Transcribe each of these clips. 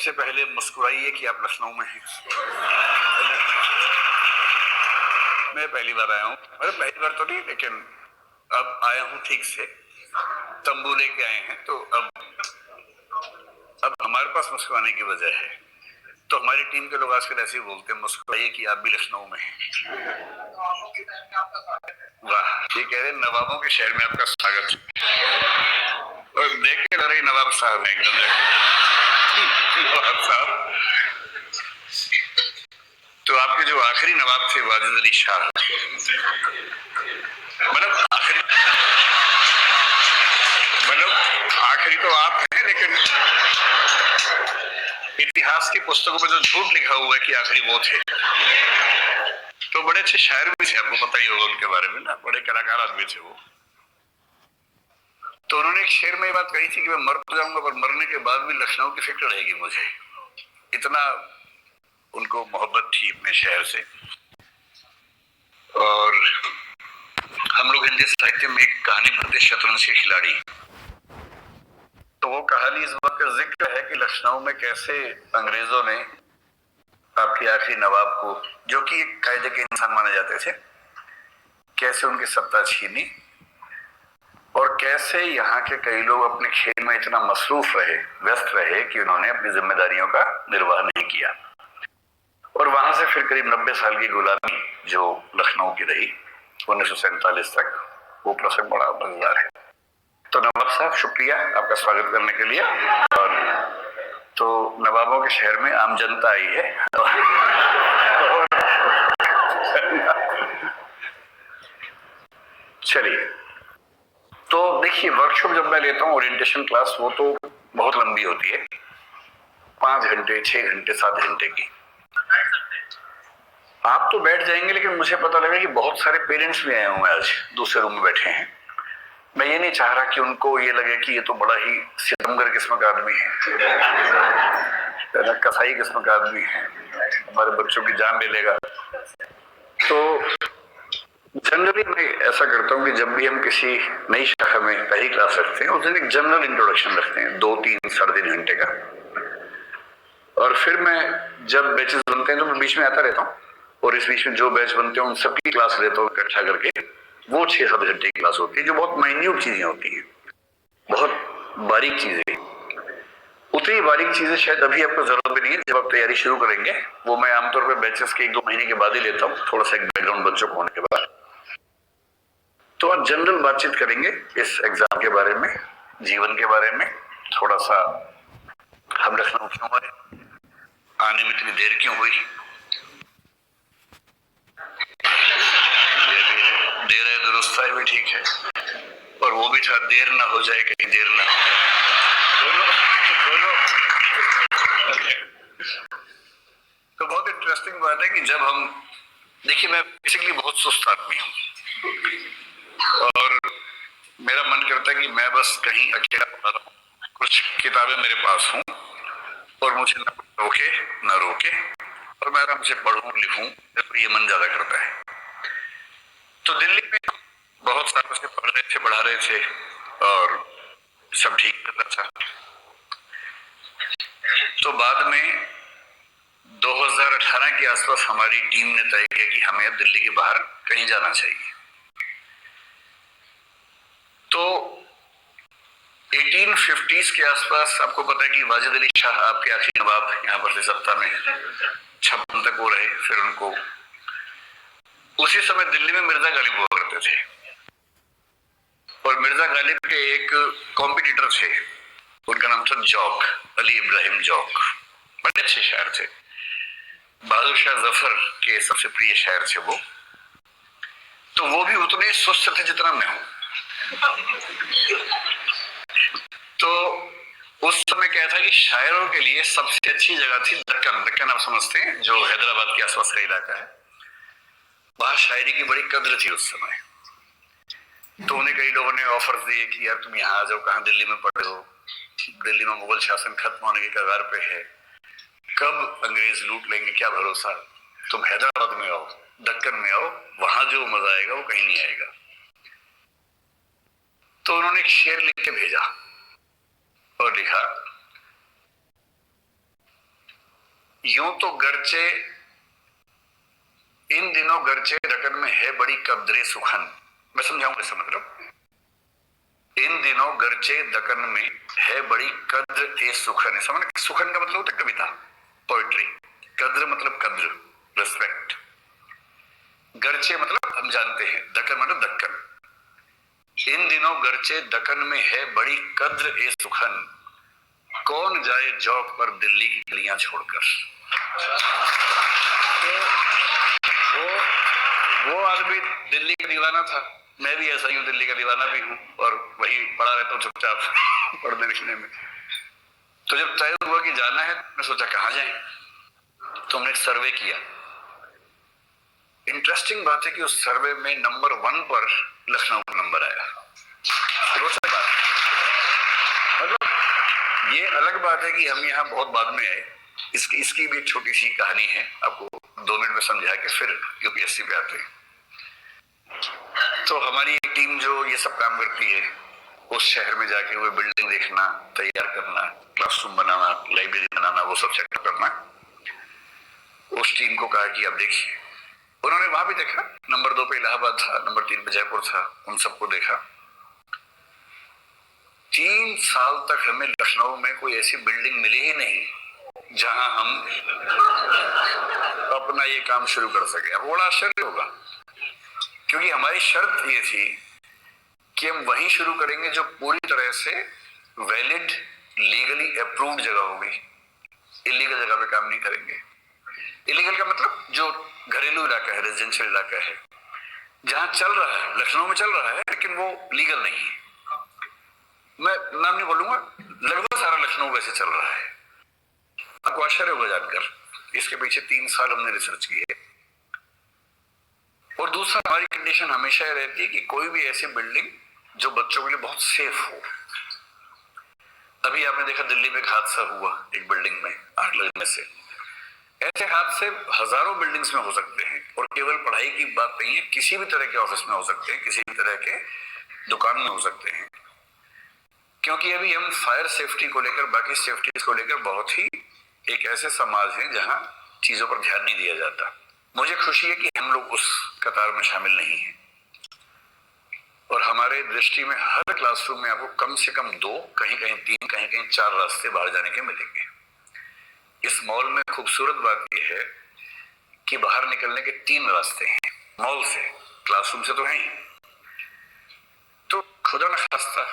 सबसे पहले मुस्कुराइए कि आप लखनऊ में हैं। मैं पहली बार आया हूँ, अरे पहली बार तो नहीं, लेकिन अब आया हूँ ठीक से, तंबू लेके आए हैं, तो अब हमारे पास मुस्कुराने की वजह है। तो हमारी टीम के लोग आजकल ऐसे ही बोलते हैं, मुस्कुराइए कि आप भी लखनऊ में हैं। वाह, ये कह रहे नवाबों के शहर में आपका स्वागत है। और देख के लग रही नवाब साहब है एकदम। नवाब साहब, तो आपके जो आखिरी नवाब थे वाजिद अली शाह, मतलब आखिरी तो आप हैं, लेकिन इतिहास की पुस्तकों में जो झूठ लिखा हुआ है कि आखिरी वो थे। तो बड़े अच्छे शायर भी थे, आपको पता ही होगा उनके बारे में ना, बड़े कलाकार आदमी थे वो। तो उन्होंने एक शेर में ये बात कही थी कि मैं मर तो जाऊंगा, पर मरने के बाद भी लखनऊ की फिक्र रहेगी मुझे। इतना उनको मोहब्बत थी अपने शहर से। और हम लोग हिंदी साहित्य में एक कहानी पढ़ते, शतरंज के खिलाड़ी, तो वो कहानी इस बात का जिक्र है कि लखनऊ में कैसे अंग्रेजों ने आपके आखिरी नवाब को, जो कि एक कायदे के इंसान माने जाते थे, कैसे उनकी सत्ता छीनी, और कैसे यहाँ के कई लोग अपने खेल में इतना मसरूफ रहे, व्यस्त रहे, कि उन्होंने अपनी जिम्मेदारियों का निर्वाह नहीं किया। और वहां से फिर करीब 90 साल की गुलामी जो लखनऊ की रही 1947 तक, वो प्रसंग बड़ा मजेदार है। तो नवाब साहब, शुक्रिया आपका स्वागत करने के लिए। और तो नवाबों के शहर में आम जनता आई है। चलिए, तो देखिए, वर्कशॉप जब मैं लेता हूँ, ओरिएंटेशन क्लास, वो तो बहुत लंबी होती है, 5 घंटे, 6 घंटे, 7 घंटे की। आप तो बैठ जाएंगे, लेकिन मुझे पता लगा कि बहुत सारे पेरेंट्स भी आए हुए आज, दूसरे रूम में बैठे हैं। मैं ये नहीं चाह रहा कि उनको ये लगे कि ये तो बड़ा ही सितमगर किस्म का आदमी है, कसाई किस्म का आदमी है, हमारे बच्चों की जान ले लेगा। तो जनरली मैं ऐसा करता हूँ कि जब भी हम किसी नई शाखा में पहली क्लास रखते हैं, उस दिन एक जनरल इंट्रोडक्शन रखते हैं, 2, 3, साढ़े 3 घंटे का। और फिर मैं, जब बैचेस बनते हैं तो मैं बीच में आता रहता हूँ, और इस बीच में जो बैच बनते हैं उन सबकी क्लास लेता हूँ इकट्ठा करके। वो 6-7 घंटे की क्लास होती है, जो बहुत माइन्यूट चीजें होती हैं, बहुत बारीक चीजें। उतनी बारीक चीजें शायद अभी आपको जरूरत भी नहीं है, जब आप तैयारी शुरू करेंगे। वो मैं आमतौर पर बैचेस के 1-2 महीने के बाद ही लेता हूँ, थोड़ा सा एक बैकग्राउंड बच्चों को होने के बाद। तो आज जनरल बातचीत करेंगे इस एग्जाम के बारे में, जीवन के बारे में, थोड़ा सा हम लखनऊ क्यों आए, आने में इतनी देर क्यों हुई। देर है दुरुस्त है भी ठीक है, और वो भी था देर ना हो जाए, कहीं देर ना हो जाए, दोनों। तो बहुत इंटरेस्टिंग बात है कि जब हम, देखिए मैं बेसिकली बहुत सुस्त आदमी हूँ, और मेरा मन करता है कि मैं बस कहीं अकेला पढ़ रहा हूँ, कुछ किताबें मेरे पास हूँ, और मुझे न रोके न रोके, और मैं आराम से पढ़ूं लिखूं, तो ये मन ज्यादा करता है। तो दिल्ली में बहुत सालों से पढ़ रहे थे, पढ़ा रहे थे, और सब ठीक चल रहा था। तो बाद में 2018 के आसपास हमारी टीम ने तय किया कि हमें अब दिल्ली के बाहर कहीं जाना चाहिए। तो 1850s के आसपास, आपको पता है कि वाजिद अली शाह आपके आखिरी नवाब यहाँ पर से सत्ता में 56 तक वो रहे। फिर उनको, उसी समय दिल्ली में मिर्जा गालिब हुआ करते थे, और मिर्जा गालिब के एक कॉम्पिटिटर थे, उनका नाम था जौक, अली इब्राहिम जौक। बड़े अच्छे शायर थे, बहादुर शाह जफर के सबसे प्रिय शायर थे वो। तो वो भी उतने सुस्त थे जितना मैं हूं। तो उस समय क्या था कि शायरों के लिए सबसे अच्छी जगह थी दक्कन। दक्कन आप समझते हैं, जो हैदराबाद के आसपास का इलाका है। वहां शायरी की बड़ी कद्र थी उस समय। तो उन्हें कई लोगों ने ऑफर दिए कि यार तुम यहाँ आ जाओ, कहाँ दिल्ली में पढ़े हो, दिल्ली में मुगल शासन खत्म होने के कगार पे है, कब अंग्रेज लूट लेंगे क्या भरोसा, तुम हैदराबाद में आओ, दक्कन में आओ, वहां जो मजा आएगा वो कहीं नहीं आएगा। तो उन्होंने एक शेर लिख के भेजा और लिखा, यूं तो गरचे इन दिनों गरचे दक्कन में है बड़ी कद्रे सुखन। मैं समझाऊंगा इसका मतलब। इन दिनों गरचे दक्कन में है बड़ी कद्र ए सुखन। समझ, सुखन का मतलब होता है कविता, पोइट्री। कद्र मतलब कद्र, रिस्पेक्ट। गरचे मतलब हम जानते हैं, दक्कन मतलब दक्कन। इन दिनों गरचे दक्कन में है बड़ी कद्र ए सुखन, कौन जाए जौक पर दिल्ली की गलियां छोड़कर। वो आदमी दिल्ली का दीवाना था, मैं भी ऐसा ही हूं, दिल्ली का दीवाना भी हूं, और वही पड़ा रहता हूं चुपचाप पढ़ने लिखने में। तो जब तय हुआ कि जाना है, मैं सोचा कहां जाएं, तो हमने एक सर्वे किया। इंटरेस्टिंग बात है कि उस सर्वे में नंबर 1 पर लखनऊ का नंबर आया। रोचक बात, मतलब ये अलग बात है कि हम यहाँ बहुत बाद में आए। इसकी भी एक छोटी सी कहानी है, आपको 2 मिनट में समझा के फिर यूपीएससी पे आते हैं। तो हमारी एक टीम जो ये सब काम करती है, उस शहर में जाके वो बिल्डिंग देखना, तैयार करना, क्लासरूम बनाना, लाइब्रेरी बनाना, वो सब चेक करना। उस टीम को कहा कि आप देखिए। उन्होंने वहां भी देखा, नंबर 2 पे इलाहाबाद था, नंबर 3 पे जयपुर था, उन सबको देखा। 3 साल तक हमें लखनऊ में कोई ऐसी बिल्डिंग मिली ही नहीं जहां हम अपना ये काम शुरू कर सके। अब बड़ा आश्चर्य होगा, क्योंकि हमारी शर्त ये थी कि हम वहीं शुरू करेंगे जो पूरी तरह से वैलिड, लीगली अप्रूव्ड जगह होगी। इलीगल जगह पे काम नहीं करेंगे। इलीगल का मतलब जो घरेलू इलाका है, रेजिडेंशियल इलाका है, जहां चल रहा है, लखनऊ में चल रहा है, लेकिन वो लीगल नहीं है। मैं नाम नहीं बोलूंगा, लगभग सारा लखनऊ वैसे चल रहा है। आपको आश्चर्य होगा जानकर, इसके पीछे 3 साल हमने रिसर्च की है। और दूसरा, हमारी कंडीशन हमेशा यह रहती है कि कोई भी ऐसी बिल्डिंग जो बच्चों के लिए बहुत सेफ हो। अभी आपने देखा दिल्ली में एक हादसा हुआ एक बिल्डिंग में आग लगने से। ऐसे हादसे हजारों बिल्डिंग्स में हो सकते हैं, और केवल पढ़ाई की बात नहीं है, किसी भी तरह के ऑफिस में हो सकते हैं, किसी भी तरह के दुकान में हो सकते हैं। क्योंकि अभी हम फायर सेफ्टी को लेकर, बाकी सेफ्टी को लेकर बहुत ही एक ऐसे समाज है जहां चीजों पर ध्यान नहीं दिया जाता। मुझे खुशी है कि हम लोग उस कतार में शामिल नहीं हैं, और हमारे दृष्टि में हर क्लासरूम में आपको कम से कम 2, कहीं कहीं 3, कहीं कहीं 4 रास्ते बाहर जाने के मिलेंगे। इस मॉल में खूबसूरत बात यह है कि बाहर निकलने के 3 रास्ते हैं मॉल से, क्लासरूम से तो है ही। तो खुदा न खास्ता,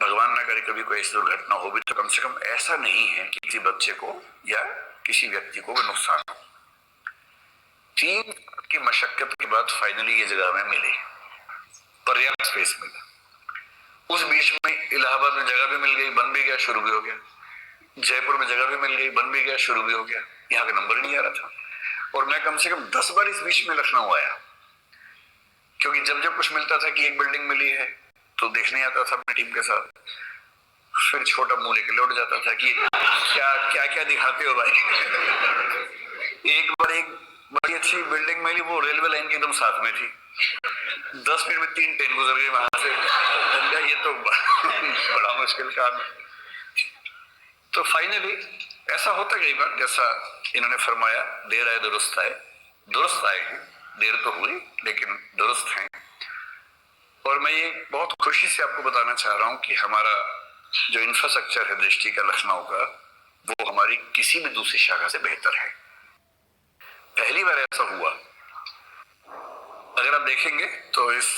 भगवान ना करे कभी कोई ऐसी दुर्घटना हो भी, तो कम से कम ऐसा नहीं है कि किसी बच्चे को या किसी व्यक्ति को नुकसान हो। 3 की मशक्कत के बाद फाइनली ये जगह हमें मिली, पर्याप्त स्पेस मिला। उस बीच में इलाहाबाद में जगह भी मिल गई, बन भी गया, शुरू भी हो गया। जयपुर में जगह भी मिल गई, बन भी गया, शुरू भी हो गया। यहाँ का नंबर नहीं आ रहा था, और मैं कम से कम 10 बार इस बीच में लखनऊ आया, क्योंकि जब जब कुछ मिलता था कि एक बिल्डिंग मिली है तो देखने आता था अपनी टीम के साथ। फिर छोटा मुंह लेके लौट जाता था कि क्या क्या क्या दिखाते हो भाई। एक बार एक बड़ी अच्छी बिल्डिंग मिली, वो रेलवे लाइन के एकदम साथ में थी। 10 मिनट में 3 ट्रेन गुजर गई वहां से। ये तो बड़ा मुश्किल काम है। तो फाइनली ऐसा होता कई बार, जैसा इन्होंने फरमाया, देर आए दुरुस्त आए। दुरुस्त आए हैं, देर तो हुई लेकिन दुरुस्त हैं। और मैं ये बहुत खुशी से आपको बताना चाह रहा हूं कि हमारा जो इंफ्रास्ट्रक्चर है दृष्टि का लखनऊ का, वो हमारी किसी भी दूसरी शाखा से बेहतर है। पहली बार ऐसा हुआ। अगर आप देखेंगे तो इस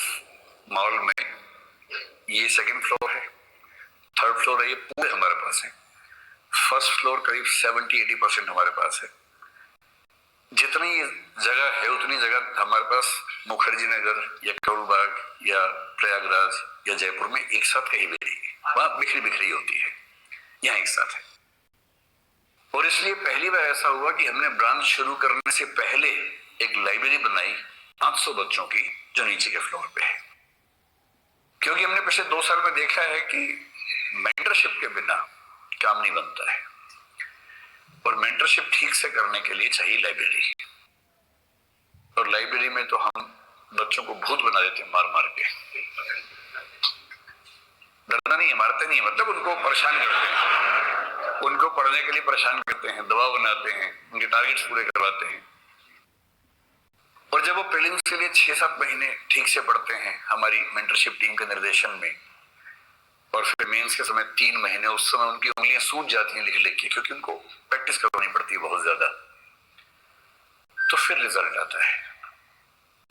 मॉल में ये 2nd फ्लोर है, 3rd फ्लोर है, ये पूरे हमारे पास है। 1st फ्लोर करीब 70-80% हमारे पास है। जितनी जगह है उतनी जगह हमारे पास मुखर्जी नगर या करोल बाग या प्रयागराज या जयपुर में एक साथ कहीं भी नहीं है। वहां बिखरी बिखरी होती है, यहाँ एक साथ है। और इसलिए पहली बार ऐसा हुआ कि हमने ब्रांच शुरू करने से पहले एक लाइब्रेरी बनाई 500 बच्चों की, जो नीचे के फ्लोर पे है। क्योंकि हमने पिछले 2 साल में देखा है कि मेंटरशिप के बिना काम नहीं बनता है, और मेंटरशिप ठीक से करने के लिए चाहिए लाइब्रेरी। और लाइब्रेरी में तो हम बच्चों को भूत बना देते हैं, मार मार के। डरना नहीं है, मारते नहीं है, मतलब उनको परेशान करते हैं। उनको पढ़ने के लिए परेशान करते हैं, दबाव बनाते हैं, उनके टारगेट्स पूरे करवाते हैं। और जब वो प्रीलिम्स के लिए 6-7 महीने ठीक से पढ़ते हैं हमारी मेंटरशिप टीम के निर्देशन में, और फिर मेंस के समय 3 महीने, उस समय उनकी उंगलियां सूज जाती हैं लिख लिख के, क्योंकि उनको प्रैक्टिस करवानी पड़ती है बहुत ज्यादा। तो फिर रिजल्ट आता है।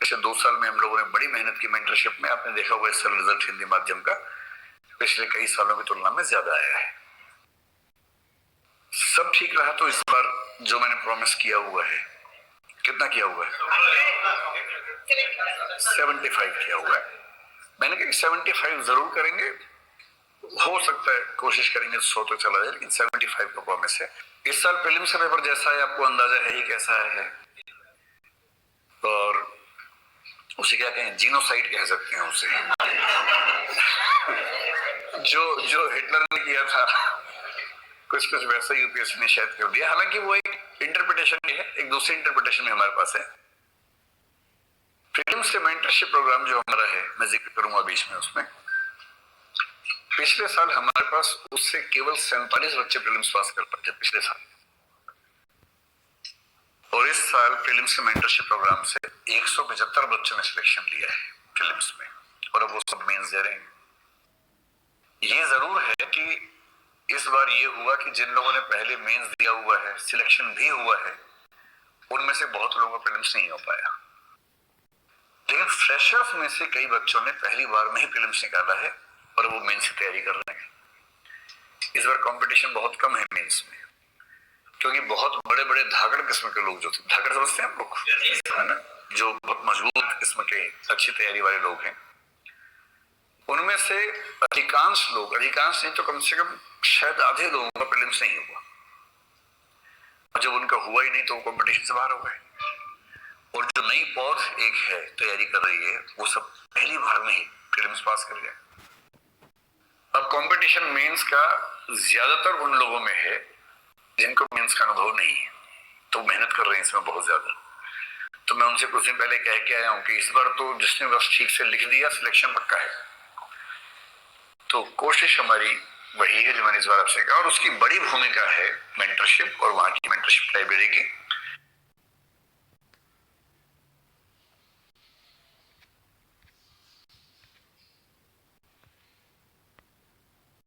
पिछले 2 साल में हम लोगों ने बड़ी मेहनत की मेंटरशिप में, आपने देखा हुआ इस साल रिजल्ट हिंदी माध्यम का पिछले कई सालों की तुलना में ज्यादा आया है। सब ठीक रहा तो इस बार जो मैंने प्रॉमिस किया हुआ है, कितना किया हुआ है? 75 किया हुआ है। मैंने कहा 75 जरूर करेंगे, हो सकता है कोशिश करेंगे 100 तो चला जाए, लेकिन 75 का प्रॉमिस है। इस साल प्रीलिम्स का पेपर जैसा है आपको अंदाजा है ही कैसा है, और उसे क्या कहें, जीनोसाइड कह सकते हैं उसे। जो हिटलर ने किया था कुछ वैसा यूपीएससी ने शायद कर दिया। हालांकि वो एक इंटरप्रिटेशन है, एक दूसरी इंटरप्रिटेशन में हमारे पास है। प्रीलिम्स के मेंटरशिप प्रोग्राम जो हमारा है, मैं जिक्र करूंगा बीच में उसमें, पिछले साल हमारे पास उससे केवल 47 बच्चे प्रीलिम्स पास कर पाते पिछले साल, और इस साल प्रीलिम्स के मेंटरशिप प्रोग्राम से 175 बच्चों ने सिलेक्शन लिया है प्रीलिम्स में, और अब वो सब मेंस दे रहे हैं। ये जरूर है कि इस बार ये हुआ कि जिन लोगों ने पहले मेंस दिया हुआ है, सिलेक्शन भी हुआ है, उनमें से बहुत लोगों का प्रीलिम्स नहीं हो पाया। लेकिन फ्रेशर्स में से कई बच्चों ने पहली बार में ही प्रीलिम्स निकाला है और वो मेंस की तैयारी कर रहे हैं। इस बार कंपटीशन बहुत कम है मेंस में, क्योंकि बहुत बड़े बड़े धाकड़ किस्म के लोग जो थे, धाकड़ समझते हैं आप लोग, है ना, जो बहुत मजबूत किस्म के अच्छी तैयारी वाले लोग हैं, उनमें से अधिकांश लोग, अधिकांश नहीं तो कम से कम शायद आधे लोगों का प्रीलिम्स नहीं हुआ। और जब उनका हुआ ही नहीं तो वो कंपटीशन से बाहर हो गए। और जो नई पौध एक है तैयारी कर रही है, वो सब पहली बार में ही प्रीलिम्स पास कर गए। अब कंपटीशन मेंस का ज्यादातर उन लोगों में है जिनको मेंस का अनुभव नहीं है, तो मेहनत कर रहे हैं इसमें बहुत ज्यादा। तो मैं उनसे कुछ दिन पहले कह के आया हूं कि इस बार तो जिसने बस ठीक से लिख दिया सिलेक्शन पक्का है। तो कोशिश हमारी वही है जो मैंने इस बार आपसे कहा, और उसकी बड़ी भूमिका है मेंटरशिप और वहां की मेंटरशिप लाइब्रेरी की।